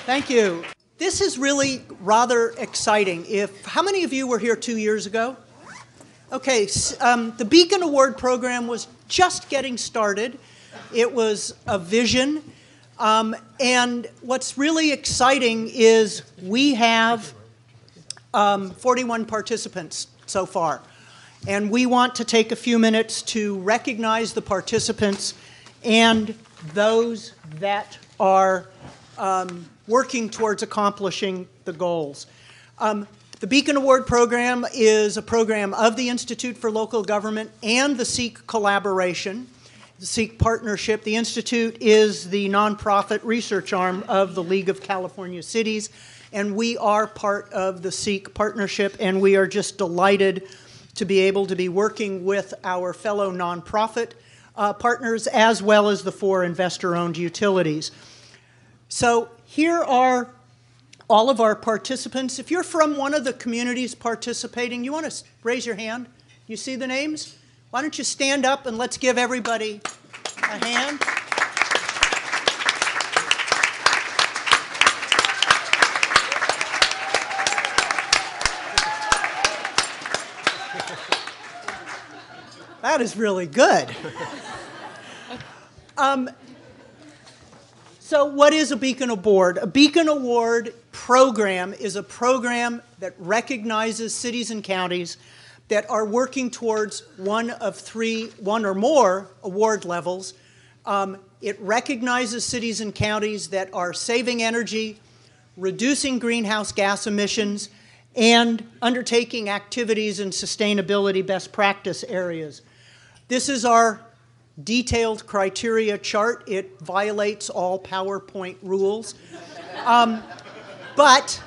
Thank you. This is really rather exciting. How many of you were here 2 years ago? Okay, the Beacon Award program was just getting started. It was a vision. And what's really exciting is we have 41 participants so far. And we want to take a few minutes to recognize the participants and those that are working towards accomplishing the goals. The Beacon Award program is a program of the Institute for Local Government and the SEEC collaboration, the SEEC partnership. The Institute is the nonprofit research arm of the League of California Cities, and we are part of the SEEC partnership, and we are just delighted to be able to be working with our fellow nonprofit partners as well as the 4 investor-owned utilities. So here are all of our participants. If you're from one of the communities participating, you want to raise your hand? You see the names? Why don't you stand up and let's give everybody a hand. That is really good. So what is a Beacon Award? A Beacon Award program is a program that recognizes cities and counties that are working towards one or more award levels. It recognizes cities and counties that are saving energy, reducing greenhouse gas emissions, and undertaking activities in sustainability best practice areas. This is our detailed criteria chart. It violates all PowerPoint rules. But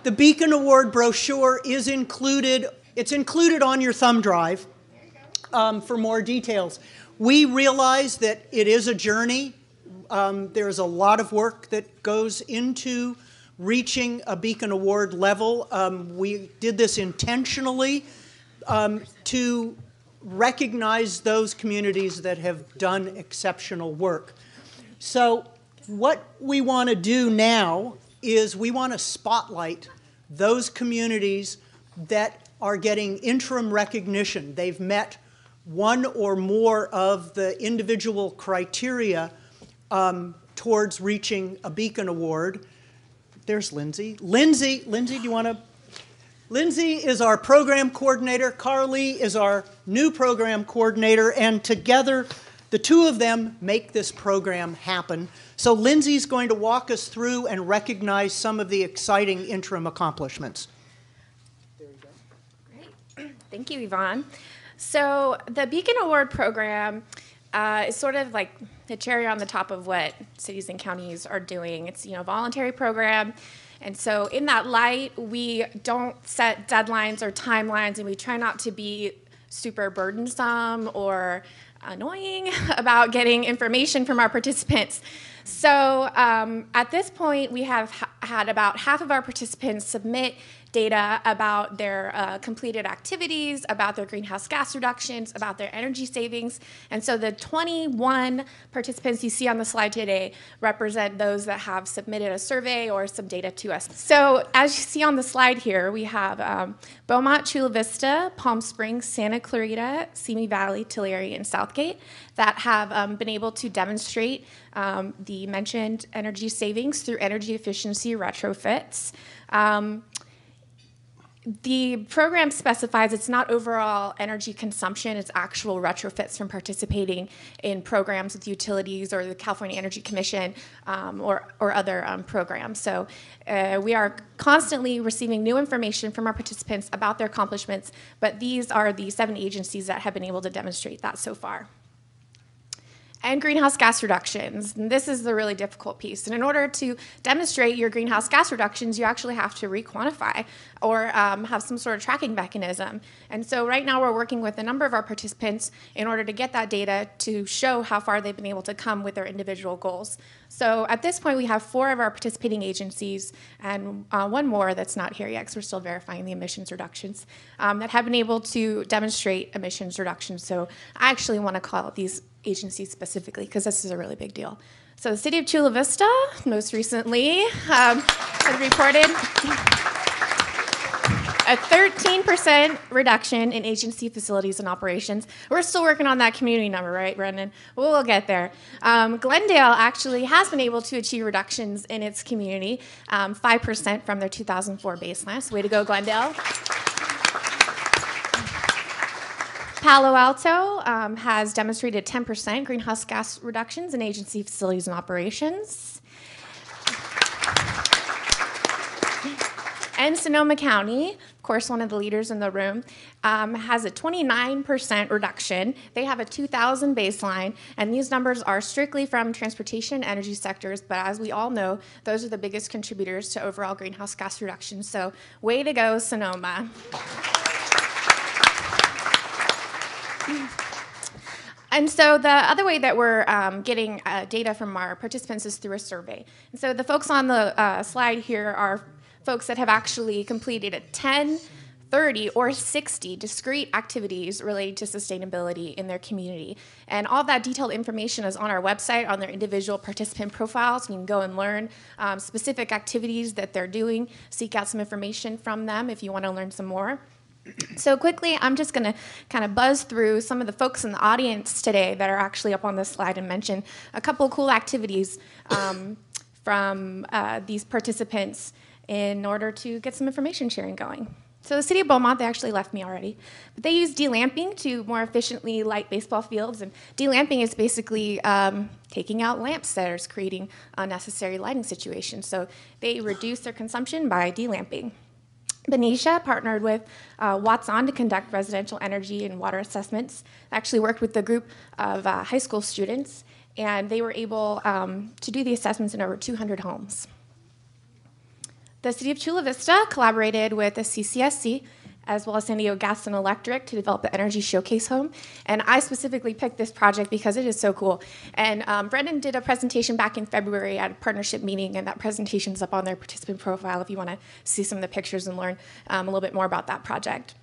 the Beacon Award brochure is included. It's included on your thumb drive for more details. We realize that it is a journey. There's a lot of work that goes into reaching a Beacon Award level. We did this intentionally to recognize those communities that have done exceptional work. So what we want to do now is we want to spotlight those communities that are getting interim recognition. They've met one or more of the individual criteria towards reaching a Beacon Award. There's Lindsay. Lindsay, do you want to? Lindsay is our program coordinator. Carly is our new program coordinator. And together, the two of them make this program happen. So Lindsay's going to walk us through and recognize some of the exciting interim accomplishments. There you go. Great. Thank you, Yvonne. So the Beacon Award program is sort of like the cherry on the top of what cities and counties are doing. It's a voluntary program. And so in that light, we don't set deadlines or timelines, and we try not to be super burdensome or annoying about getting information from our participants. So at this point, we have had about half of our participants submit data about their completed activities, about their greenhouse gas reductions, about their energy savings. And so the 21 participants you see on the slide today represent those that have submitted a survey or some data to us. So as you see on the slide here, we have Beaumont, Chula Vista, Palm Springs, Santa Clarita, Simi Valley, Tulare, and Southgate that have been able to demonstrate the mentioned energy savings through energy efficiency retrofits. The program specifies it's not overall energy consumption, it's actual retrofits from participating in programs with utilities or the California Energy Commission or other programs. So we are constantly receiving new information from our participants about their accomplishments, but these are the 7 agencies that have been able to demonstrate that so far. And greenhouse gas reductions. And this is the really difficult piece. And in order to demonstrate your greenhouse gas reductions, you actually have to re-quantify or have some sort of tracking mechanism. And so right now we're working with a number of our participants in order to get that data to show how far they've been able to come with their individual goals. So at this point, we have 4 of our participating agencies and 1 more that's not here yet because we're still verifying the emissions reductions that have been able to demonstrate emissions reductions. So I actually want to call these agencies specifically, because this is a really big deal. So the city of Chula Vista, most recently, has reported a 13% reduction in agency facilities and operations. We're still working on that community number, right, Brendan? We'll get there. Glendale actually has been able to achieve reductions in its community, 5% from their 2004 baseline. So way to go, Glendale. Palo Alto has demonstrated 10% greenhouse gas reductions in agency facilities and operations. And Sonoma County, of course, one of the leaders in the room, has a 29% reduction. They have a 2000 baseline, and these numbers are strictly from transportation and energy sectors, but as we all know, those are the biggest contributors to overall greenhouse gas reductions. So way to go, Sonoma. And so the other way that we're getting data from our participants is through a survey. And so the folks on the slide here are folks that have actually completed 10, 30, or 60 discrete activities related to sustainability in their community. And all that detailed information is on our website, on their individual participant profiles. You can go and learn specific activities that they're doing, seek out some information from them if you want to learn some more. So quickly, I'm just going to kind of buzz through some of the folks in the audience today that are actually up on this slide and mention a couple of cool activities from these participants in order to get some information sharing going. So the city of Beaumont, they actually left me already, but they use delamping to more efficiently light baseball fields, and delamping is basically taking out lamp setters, creating unnecessary lighting situations. So they reduce their consumption by delamping. Benicia partnered with Watts On to conduct residential energy and water assessments. They actually worked with a group of high school students, and they were able to do the assessments in over 200 homes. The city of Chula Vista collaborated with the CCSC as well as San Diego Gas and Electric to develop the Energy Showcase Home. And I specifically picked this project because it is so cool. And Brendan did a presentation back in February at a partnership meeting, and that presentation's up on their participant profile if you want to see some of the pictures and learn a little bit more about that project.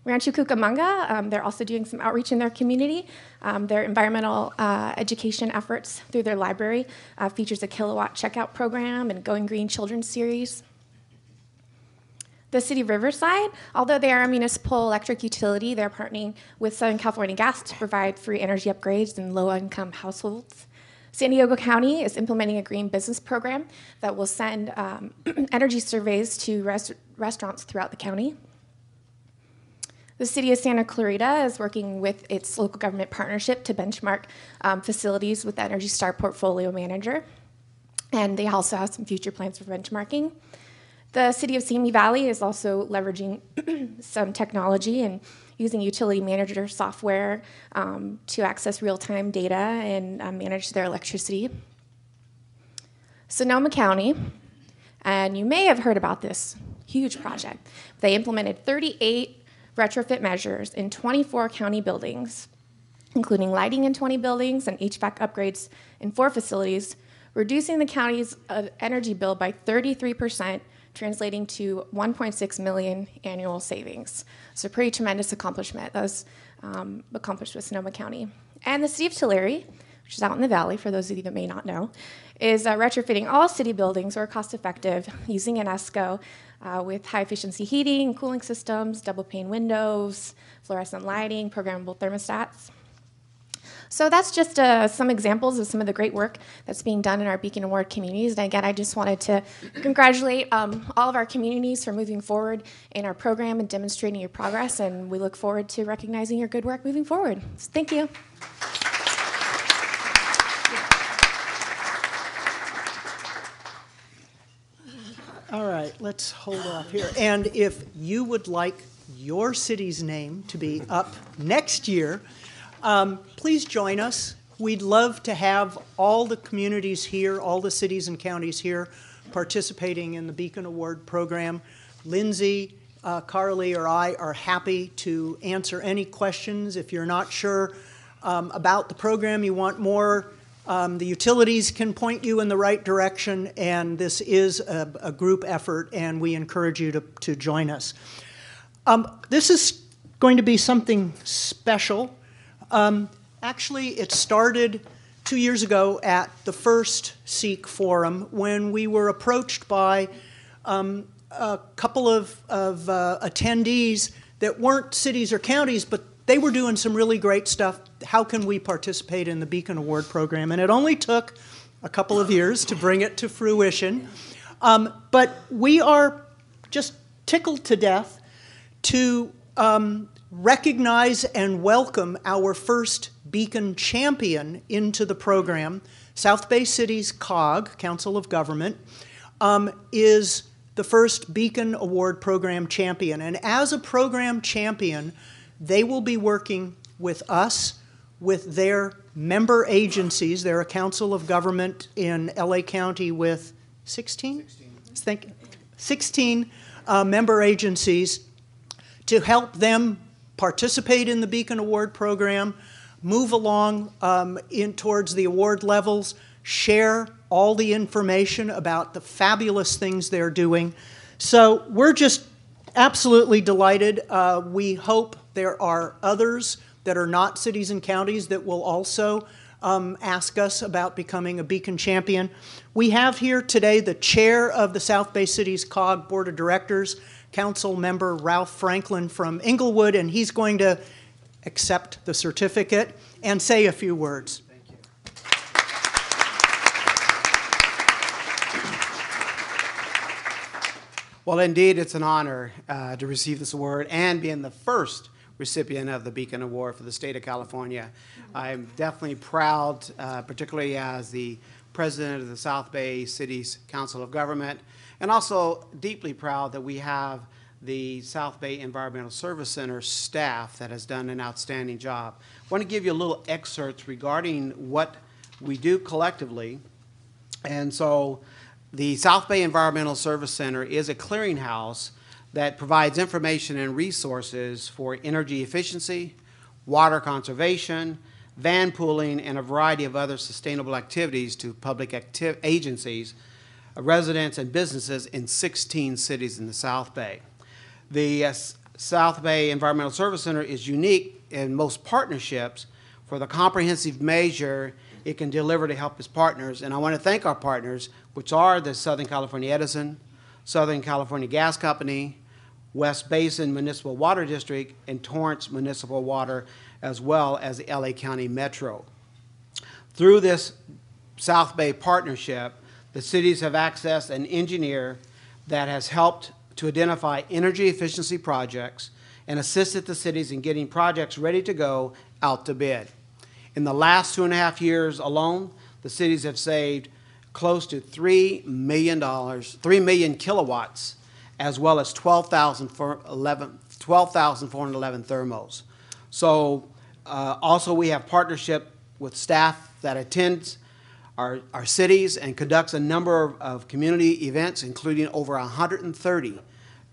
Rancho Cucamonga, they're also doing some outreach in their community. Their environmental education efforts through their library features a kilowatt checkout program and Going Green Children's series. The city of Riverside, although they are a municipal electric utility, they're partnering with Southern California Gas to provide free energy upgrades in low-income households. San Diego County is implementing a green business program that will send energy surveys to restaurants throughout the county. The city of Santa Clarita is working with its local government partnership to benchmark facilities with the Energy Star portfolio manager. And they also have some future plans for benchmarking. The city of Simi Valley is also leveraging some technology and using utility manager software to access real-time data and manage their electricity. Sonoma County, and you may have heard about this huge project. They implemented 38 retrofit measures in 24 county buildings, including lighting in 20 buildings and HVAC upgrades in 4 facilities, reducing the county's energy bill by 33%, translating to 1.6 million annual savings. So pretty tremendous accomplishment that was accomplished with Sonoma County. And the city of Tulare, which is out in the valley, for those of you that may not know, is retrofitting all city buildings where cost-effective using an ESCO with high-efficiency heating and cooling systems, double-pane windows, fluorescent lighting, programmable thermostats. So that's just some examples of some of the great work that's being done in our Beacon Award communities. And again, I just wanted to congratulate all of our communities for moving forward in our program and demonstrating your progress. And we look forward to recognizing your good work moving forward. So thank you. All right, let's hold off here. And if you would like your city's name to be up next year, please join us. We'd love to have all the communities here, all the cities and counties here participating in the Beacon Award program. Lindsay, Carly, or I are happy to answer any questions. If you're not sure about the program, you want more, the utilities can point you in the right direction, and this is a group effort, and we encourage you to join us. This is going to be something special. Actually, it started 2 years ago at the first SEEC forum when we were approached by a couple of attendees that weren't cities or counties, but they were doing some really great stuff. How can we participate in the Beacon Award program? And it only took a couple of years to bring it to fruition. But we are just tickled to death to recognize and welcome our first Beacon champion into the program. South Bay City's COG, Council of Government, is the first Beacon Award program champion. And as a program champion, they will be working with us, with their member agencies. They're a council of government in LA County with 16 member agencies to help them participate in the Beacon Award program, move along towards the award levels, share all the information about the fabulous things they're doing. So we're just absolutely delighted. We hope there are others that are not cities and counties that will also ask us about becoming a Beacon champion. We have here today the chair of the South Bay City's COG Board of Directors, Council Member Ralph Franklin from Inglewood, and he's going to accept the certificate and say a few words. Thank you. Well, indeed, it's an honor to receive this award and being the first recipient of the Beacon Award for the state of California. I'm definitely proud, particularly as the president of the South Bay City's Council of Government, and also deeply proud that we have the South Bay Environmental Service Center staff that has done an outstanding job. I want to give you a little excerpt regarding what we do collectively. And so the South Bay Environmental Service Center is a clearinghouse that provides information and resources for energy efficiency, water conservation, van pooling, and a variety of other sustainable activities to public agencies, residents, and businesses in 16 cities in the South Bay. The South Bay Environmental Service Center is unique in most partnerships for the comprehensive measure it can deliver to help its partners. And I want to thank our partners, which are the Southern California Edison, Southern California Gas Company, West Basin Municipal Water District, and Torrance Municipal Water, as well as the LA County Metro. Through this South Bay partnership, the cities have accessed an engineer that has helped to identify energy efficiency projects and assisted the cities in getting projects ready to go out to bid. In the last 2.5 years alone, the cities have saved close to $3 million kilowatts, as well as 12,411 thermals. So also we have partnership with staff that attends our cities and conducts a number of community events, including over 130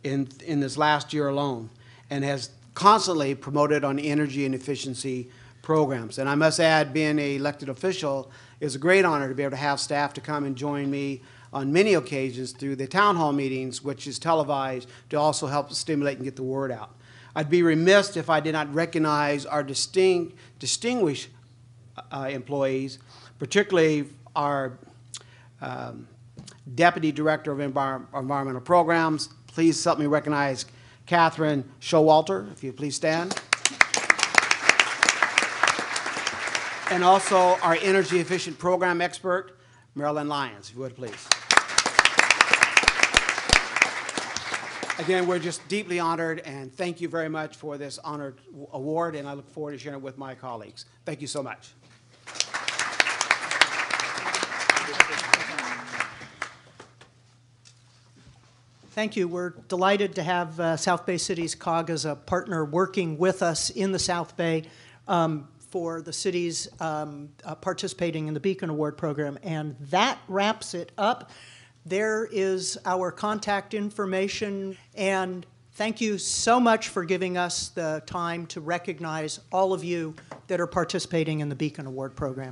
in this last year alone, and has constantly promoted on energy and efficiency programs. And I must add, being an elected official, it's a great honor to be able to have staff to come and join me on many occasions through the town hall meetings, which is televised, to also help stimulate and get the word out. I'd be remiss if I did not recognize our distinguished employees, particularly our Deputy Director of Environmental Programs. Please help me recognize Catherine Showalter, if you please stand. And also our Energy Efficient Program Expert, Marilyn Lyons, if you would please. Again, we're just deeply honored, and thank you very much for this honored award, and I look forward to sharing it with my colleagues. Thank you so much. Thank you. We're delighted to have South Bay City's COG as a partner working with us in the South Bay for the cities participating in the Beacon Award program. And that wraps it up. There is our contact information. And thank you so much for giving us the time to recognize all of you that are participating in the Beacon Award program.